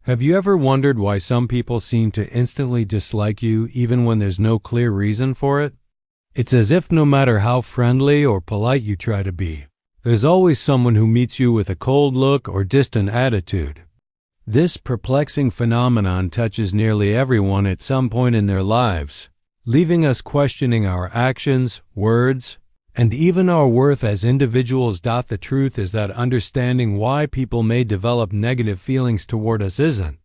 Have you ever wondered why some people seem to instantly dislike you even when there's no clear reason for it? It's as if no matter how friendly or polite you try to be, there's always someone who meets you with a cold look or distant attitude. This perplexing phenomenon touches nearly everyone at some point in their lives, leaving us questioning our actions, words, and even our worth as individuals. The truth is that understanding why people may develop negative feelings toward us isn't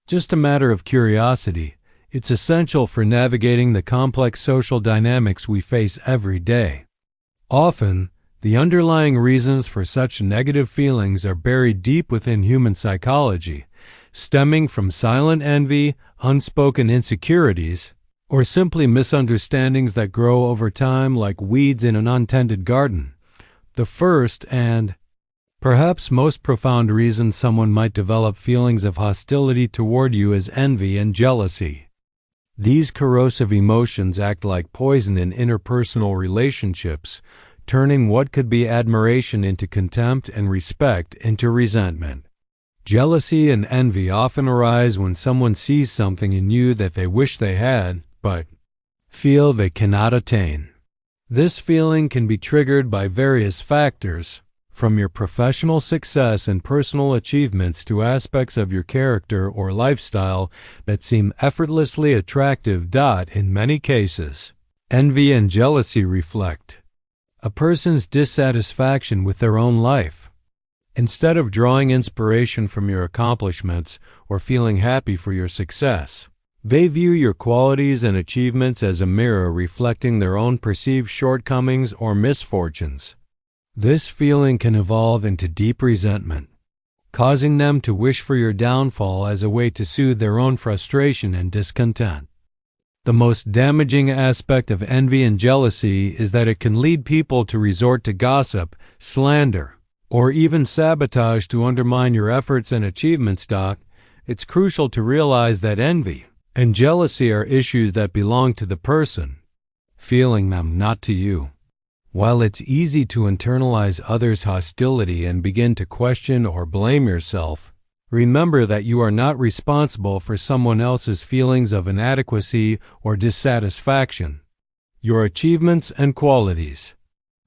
just a matter of curiosity. It's essential for navigating the complex social dynamics we face every day. Often, the underlying reasons for such negative feelings are buried deep within human psychology, stemming from silent envy, unspoken insecurities, or simply misunderstandings that grow over time like weeds in an untended garden. The first and perhaps most profound reason someone might develop feelings of hostility toward you is envy and jealousy. These corrosive emotions act like poison in interpersonal relationships, turning what could be admiration into contempt and respect into resentment. Jealousy and envy often arise when someone sees something in you that they wish they had, but feel they cannot attain. This feeling can be triggered by various factors, from your professional success and personal achievements to aspects of your character or lifestyle that seem effortlessly attractive. In many cases, envy and jealousy reflect a person's dissatisfaction with their own life. Instead of drawing inspiration from your accomplishments or feeling happy for your success, they view your qualities and achievements as a mirror reflecting their own perceived shortcomings or misfortunes. This feeling can evolve into deep resentment, causing them to wish for your downfall as a way to soothe their own frustration and discontent. The most damaging aspect of envy and jealousy is that it can lead people to resort to gossip, slander, or even sabotage to undermine your efforts and achievements. It's crucial to realize that envy and jealousy are issues that belong to the person feeling them, not to you. While it's easy to internalize others' hostility and begin to question or blame yourself, remember that you are not responsible for someone else's feelings of inadequacy or dissatisfaction. Your achievements and qualities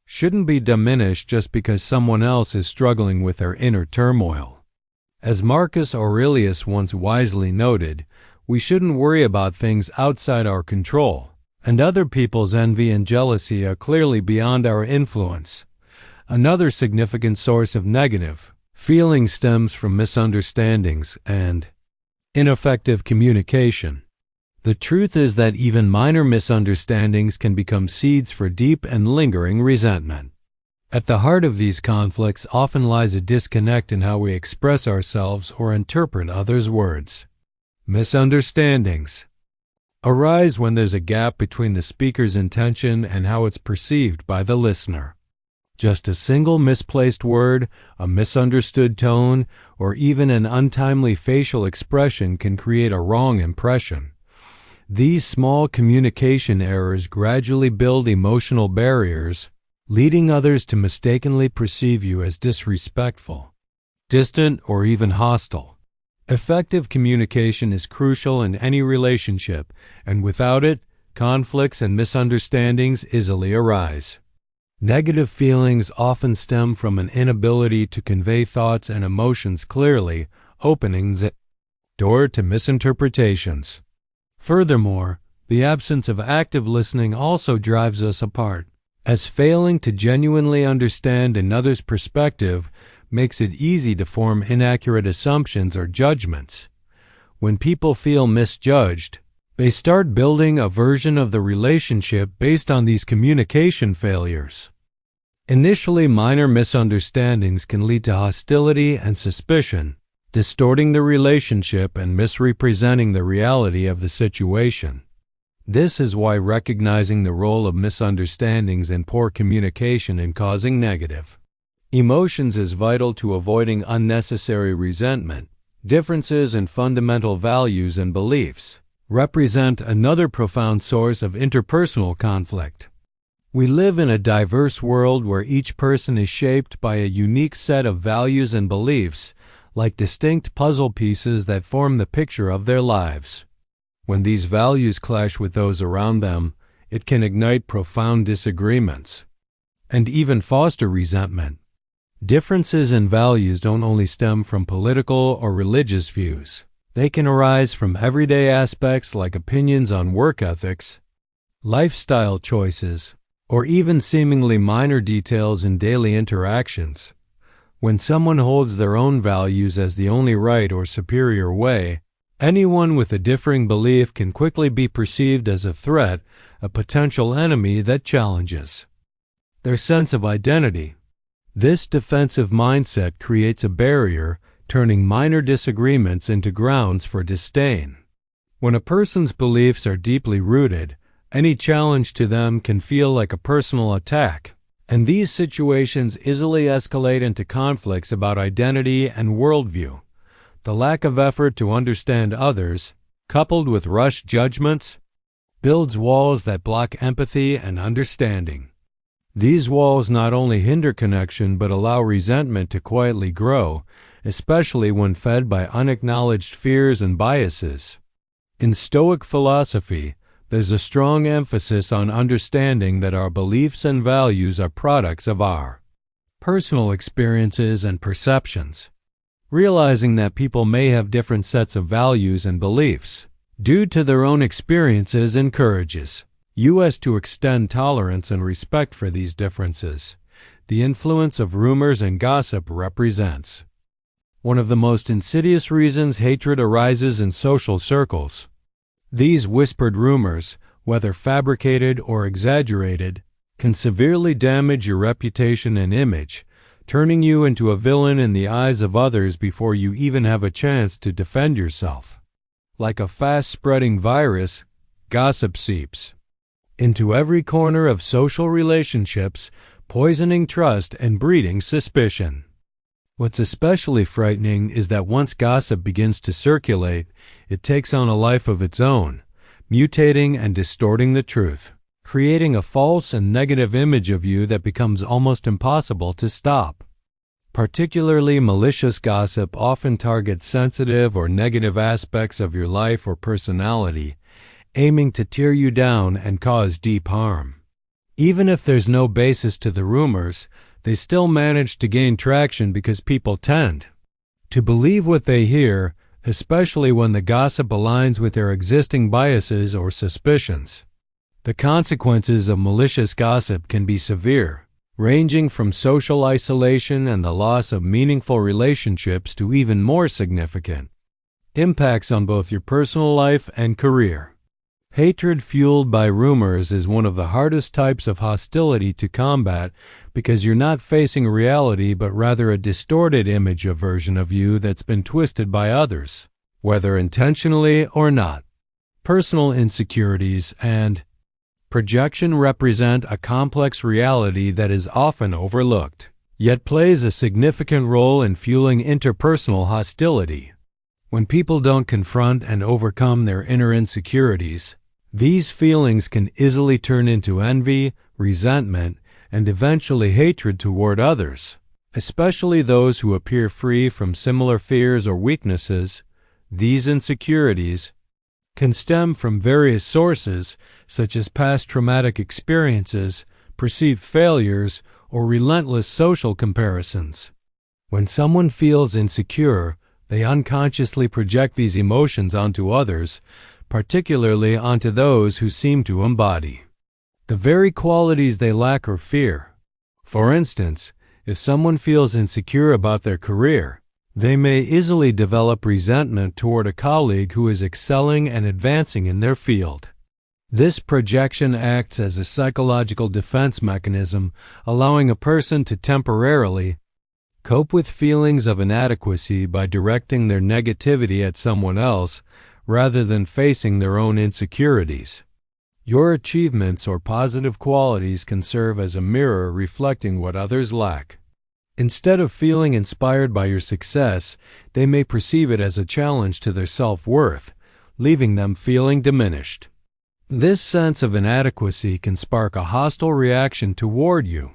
shouldn't be diminished just because someone else is struggling with their inner turmoil. As Marcus Aurelius once wisely noted, we shouldn't worry about things outside our control, and other people's envy and jealousy are clearly beyond our influence. Another significant source of negative feeling stems from misunderstandings and ineffective communication. The truth is that even minor misunderstandings can become seeds for deep and lingering resentment. At the heart of these conflicts often lies a disconnect in how we express ourselves or interpret others' words. Misunderstandings arise when there's a gap between the speaker's intention and how it's perceived by the listener. Just a single misplaced word, a misunderstood tone, or even an untimely facial expression can create a wrong impression. These small communication errors gradually build emotional barriers, leading others to mistakenly perceive you as disrespectful, distant, or even hostile. Effective communication is crucial in any relationship, and without it, conflicts and misunderstandings easily arise. Negative feelings often stem from an inability to convey thoughts and emotions clearly, opening the door to misinterpretations. Furthermore, the absence of active listening also drives us apart, as failing to genuinely understand another's perspective makes it easy to form inaccurate assumptions or judgments. When people feel misjudged, they start building a version of the relationship based on these communication failures. Initially, minor misunderstandings can lead to hostility and suspicion, distorting the relationship and misrepresenting the reality of the situation. This is why recognizing the role of misunderstandings and poor communication in causing negative emotions is vital to avoiding unnecessary resentment. Differences in fundamental values and beliefs represent another profound source of interpersonal conflict. We live in a diverse world where each person is shaped by a unique set of values and beliefs, like distinct puzzle pieces that form the picture of their lives. When these values clash with those around them, it can ignite profound disagreements and even foster resentment. Differences in values don't only stem from political or religious views. They can arise from everyday aspects like opinions on work ethics, lifestyle choices, or even seemingly minor details in daily interactions. When someone holds their own values as the only right or superior way, anyone with a differing belief can quickly be perceived as a threat, a potential enemy that challenges their sense of identity. This defensive mindset creates a barrier, turning minor disagreements into grounds for disdain. When a person's beliefs are deeply rooted, any challenge to them can feel like a personal attack, and these situations easily escalate into conflicts about identity and worldview. The lack of effort to understand others, coupled with rushed judgments, builds walls that block empathy and understanding. These walls not only hinder connection but allow resentment to quietly grow, especially when fed by unacknowledged fears and biases. In Stoic philosophy, there's a strong emphasis on understanding that our beliefs and values are products of our personal experiences and perceptions. Realizing that people may have different sets of values and beliefs due to their own experiences encourages us to extend tolerance and respect for these differences. The influence of rumors and gossip represents one of the most insidious reasons hatred arises in social circles. These whispered rumors, whether fabricated or exaggerated, can severely damage your reputation and image, turning you into a villain in the eyes of others before you even have a chance to defend yourself. Like a fast-spreading virus, gossip seeps into every corner of social relationships, poisoning trust and breeding suspicion. What's especially frightening is that once gossip begins to circulate, it takes on a life of its own, mutating and distorting the truth, creating a false and negative image of you that becomes almost impossible to stop. Particularly malicious gossip often targets sensitive or negative aspects of your life or personality, aiming to tear you down and cause deep harm. Even if there's no basis to the rumors, they still manage to gain traction because people tend to believe what they hear, especially when the gossip aligns with their existing biases or suspicions. The consequences of malicious gossip can be severe, ranging from social isolation and the loss of meaningful relationships to even more significant impacts on both your personal life and career. Hatred fueled by rumors is one of the hardest types of hostility to combat because you're not facing reality but rather a distorted image of version of you that's been twisted by others, whether intentionally or not. Personal insecurities and projection represent a complex reality that is often overlooked, yet plays a significant role in fueling interpersonal hostility. When people don't confront and overcome their inner insecurities, these feelings can easily turn into envy, resentment, and eventually hatred toward others, especially those who appear free from similar fears or weaknesses. These insecurities can stem from various sources, such as past traumatic experiences, perceived failures, or relentless social comparisons. When someone feels insecure, they unconsciously project these emotions onto others, particularly onto those who seem to embody the very qualities they lack or fear. For instance, if someone feels insecure about their career, they may easily develop resentment toward a colleague who is excelling and advancing in their field. This projection acts as a psychological defense mechanism, allowing a person to temporarily cope with feelings of inadequacy by directing their negativity at someone else rather than facing their own insecurities. Your achievements or positive qualities can serve as a mirror reflecting what others lack. Instead of feeling inspired by your success, they may perceive it as a challenge to their self-worth, leaving them feeling diminished. This sense of inadequacy can spark a hostile reaction toward you.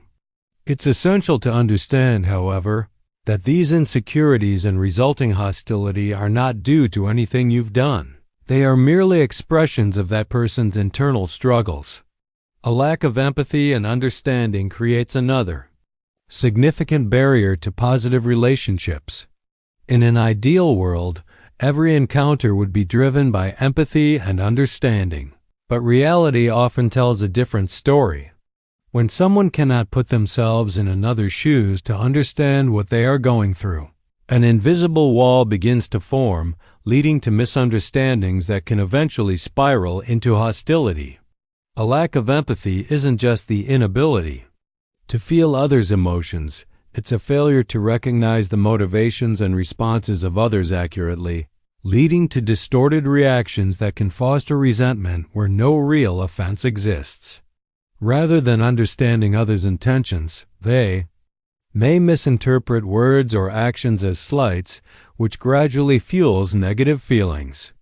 It's essential to understand, however, that these insecurities and resulting hostility are not due to anything you've done. They are merely expressions of that person's internal struggles. A lack of empathy and understanding creates another significant barrier to positive relationships. In an ideal world, every encounter would be driven by empathy and understanding, but reality often tells a different story. When someone cannot put themselves in another's shoes to understand what they are going through, an invisible wall begins to form, leading to misunderstandings that can eventually spiral into hostility. A lack of empathy isn't just the inability to feel others' emotions, it's a failure to recognize the motivations and responses of others accurately, leading to distorted reactions that can foster resentment where no real offense exists. Rather than understanding others' intentions, they may misinterpret words or actions as slights, which gradually fuels negative feelings.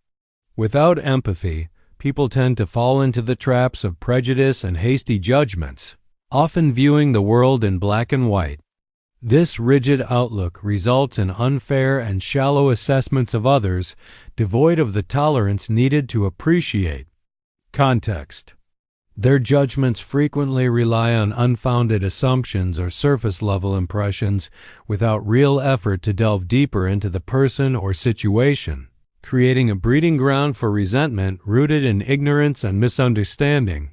Without empathy, people tend to fall into the traps of prejudice and hasty judgments, often viewing the world in black and white. This rigid outlook results in unfair and shallow assessments of others, devoid of the tolerance needed to appreciate context. Their judgments frequently rely on unfounded assumptions or surface-level impressions without real effort to delve deeper into the person or situation, creating a breeding ground for resentment rooted in ignorance and misunderstanding.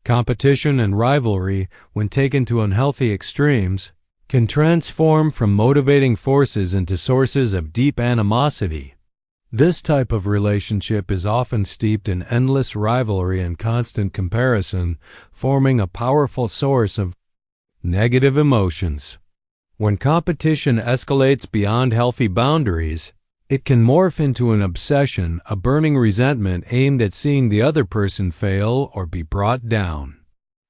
Competition and rivalry, when taken to unhealthy extremes, can transform from motivating forces into sources of deep animosity. This type of relationship is often steeped in endless rivalry and constant comparison, forming a powerful source of negative emotions. When competition escalates beyond healthy boundaries, it can morph into an obsession, a burning resentment aimed at seeing the other person fail or be brought down.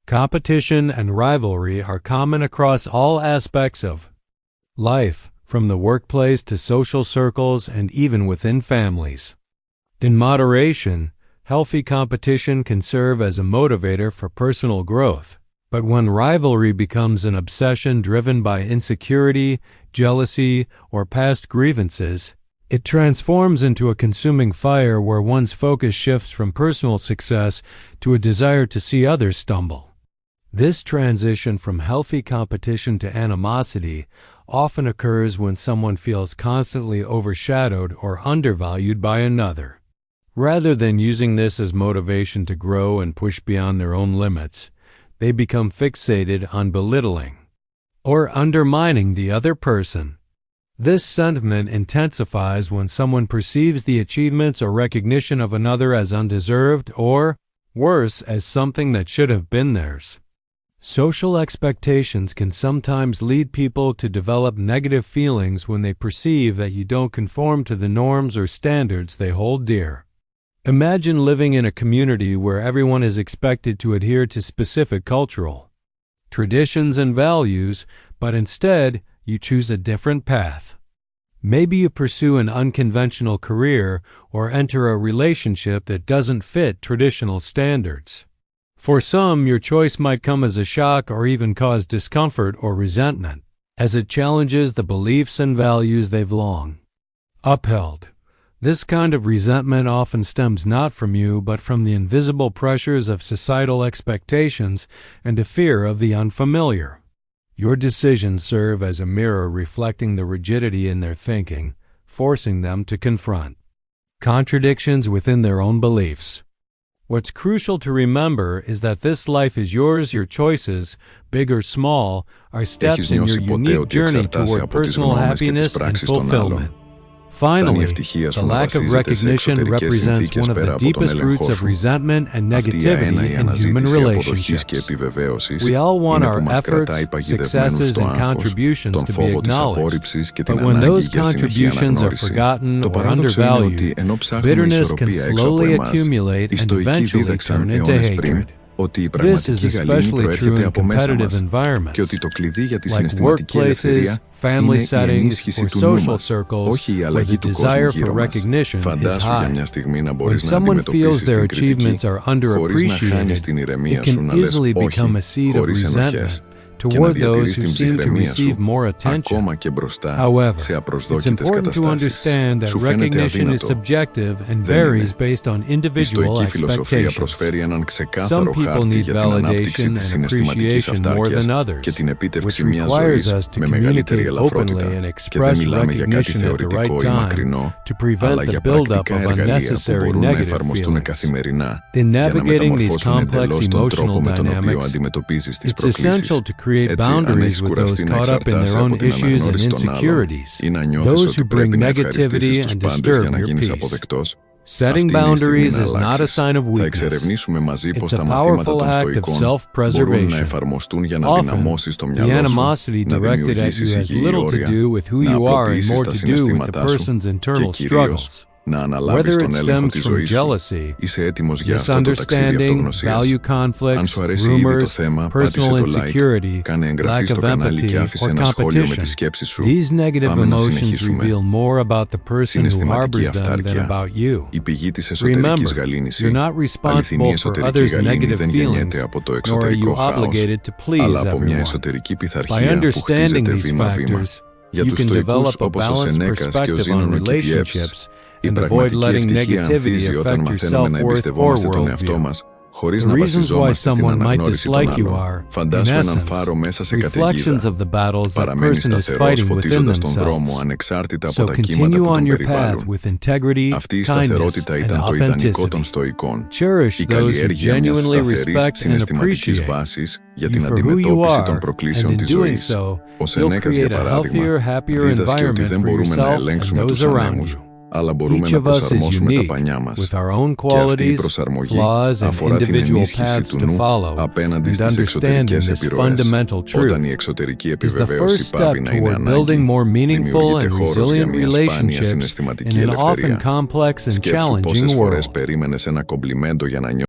Competition and rivalry are common across all aspects of life, from the workplace to social circles and even within families. In moderation, healthy competition can serve as a motivator for personal growth, but when rivalry becomes an obsession driven by insecurity, jealousy, or past grievances, it transforms into a consuming fire where one's focus shifts from personal success to a desire to see others stumble. This transition from healthy competition to animosity often occurs when someone feels constantly overshadowed or undervalued by another. Rather than using this as motivation to grow and push beyond their own limits, they become fixated on belittling or undermining the other person. This sentiment intensifies when someone perceives the achievements or recognition of another as undeserved or, worse, as something that should have been theirs. Social expectations can sometimes lead people to develop negative feelings when they perceive that you don't conform to the norms or standards they hold dear. Imagine living in a community where everyone is expected to adhere to specific cultural traditions and values, but instead you choose a different path. Maybe you pursue an unconventional career or enter a relationship that doesn't fit traditional standards. For some, your choice might come as a shock or even cause discomfort or resentment, as it challenges the beliefs and values they've long upheld. This kind of resentment often stems not from you, but from the invisible pressures of societal expectations and a fear of the unfamiliar. Your decisions serve as a mirror reflecting the rigidity in their thinking, forcing them to confront contradictions within their own beliefs. What's crucial to remember is that this life is yours. Your choices, big or small, are steps in your unique journey toward personal happiness and fulfillment. Finally, the lack of recognition represents one of the deepest roots of resentment and negativity in human relationships. We all want our efforts, successes, and contributions to be acknowledged, but when those contributions are forgotten or undervalued, bitterness can slowly accumulate and eventually turn into hatred. This is especially true in competitive environments, like workplaces, family settings, or social circles where the desire for recognition is high. When someone feels their achievements are underappreciated, it can easily become a seed of resentment, και να toward those διατηρείς who την seem to ψυχραιμία receive σου more attention. ακόμα και μπροστά However, σε it's απροσδόκητες important to καταστάσεις. understand that Σου φαίνεται recognition is αδύνατο. subjective and Δεν varies είναι. based on Η individual στοική φιλοσοφία expectations. προσφέρει έναν Some ξεκάθαρο people χάρτη need για την ανάπτυξη validation της and συναισθηματικής appreciation more αυτάρκειας than others, και την επίτευξη which μιας requires ζωής us to με μεγαλύτερη communicate ελαφρότητα. openly and Και δεν express μιλάμε για κάτι recognition at the θεωρητικό right ή time μακρινό, to prevent αλλά the για buildup πρακτικά of εργαλεία που unnecessary μπορούν να negative εφαρμοστούν feelings. καθημερινά In για να navigating these μεταμορφώσουν complex εντελώς τον τρόπο emotional με τον οποίο dynamics, αντιμετωπίζεις τις it's προκλήσεις. essential to create Έτσι, αν boundaries έχεις with those κουραστεί να caught up in their εξαρτάσαι own από την issues and αναγνώριση των άλλων insecurities, ή να νιώθεις those ότι who bring πρέπει να negativity ευχαριστήσεις τους and πάντες για disturb να your γίνεις peace. αποδεκτός, Setting αυτή είναι η στιγμή boundaries να is not a αλλάξεις. sign of Θα weakness. εξερευνήσουμε μαζί πως It's τα a μαθήματα powerful των act of Στοικών μπορούν να self-preservation. εφαρμοστούν για να Often, δυναμώσεις το the μυαλό σου, animosity να directed at you δημιουργήσεις has υγιή little to όρια, do with who να you are and απλοποιήσεις more τα to do with the συναισθήματά σου person's και internal κυρίως struggles. να αναλάβεις Whether τον it έλεγχο stems της from ζωής σου. jealousy, Είσαι έτοιμος για αυτό το ταξίδι misunderstanding, αυτογνωσίας. value conflicts, Αν σου αρέσει ήδη το rumors, θέμα, πάτησε personal το like, insecurity, κάνε εγγραφή lack στο of κανάλι empathy, και άφησε or ένα σχόλιο με competition. τις σκέψεις σου. These negative Πάμε να emotions συνεχίσουμε. reveal more about the person who Συναισθηματική harbors them than αυτάρκεια, about you. η πηγή της εσωτερικής Remember, γαλήνηση. you're not Αληθινή responsible for εσωτερική others' γαλήνη negative δεν feelings, γεννιέται από το nor are εξωτερικό you χάος, obligated to please αλλά από μια everyone. εσωτερική By πειθαρχία που understanding χτίζεται these βήμα-βήμα. factors, Για you τους can Στοικούς develop a όπως ο balanced Σενέκας και ο perspective on Ζήνων ο Κιτιεύς, relationships η and avoid πραγματική letting ευτυχία negativity ανθίζει όταν affect your μαθαίνουμε να self-worth or εμπιστευόμαστε τον εαυτό worldview. μας χωρίς The να reasons why βασιζόμαστε στην someone might αναγνώριση των dislike you άλλων. are, in Φαντάσου έναν essence, φάρο μέσα σε reflections καταιγίδα. of the battles that Παραμένει person is σταθερός fighting within φωτίζοντας τον δρόμο themselves. ανεξάρτητα So από τα κύματα continue που on τον your path περιβάλλουν. with integrity, Αυτή η kindness, σταθερότητα and ήταν το ιδανικό των authenticity. Στοικών. Cherish Η those who καλλιέργεια μιας genuinely σταθερής respect and συναισθηματικής appreciate βάσης για you την for who you αντιμετώπιση των are, and προκλήσεων in της doing ζωής. so, Ο you'll Σενέκας, για create a παράδειγμα, healthier, happier δίδασκε ότι environment δεν for μπορούμε να yourself and ελέγξουμε τους those around ανέμους, you. αλλά μπορούμε Each να of us is προσαρμόσουμε τα unique, πανιά μας. with our own Και αυτή η qualities, προσαρμογή flaws, and αφορά την individual ενίσχυση paths του to νου follow, απέναντι and στις εξωτερικές understanding this επιρροές. fundamental Όταν η truth εξωτερική is the επιβεβαίωση first πάβει step να είναι toward ανάγκη, building more meaningful δημιουργείται and χώρος για resilient μια σπάνια relationships συναισθηματική in an often ελευθερία. complex and Σκέψου challenging πόσες φορές world. περίμενες ένα κομπλιμέντο για να νιώσεις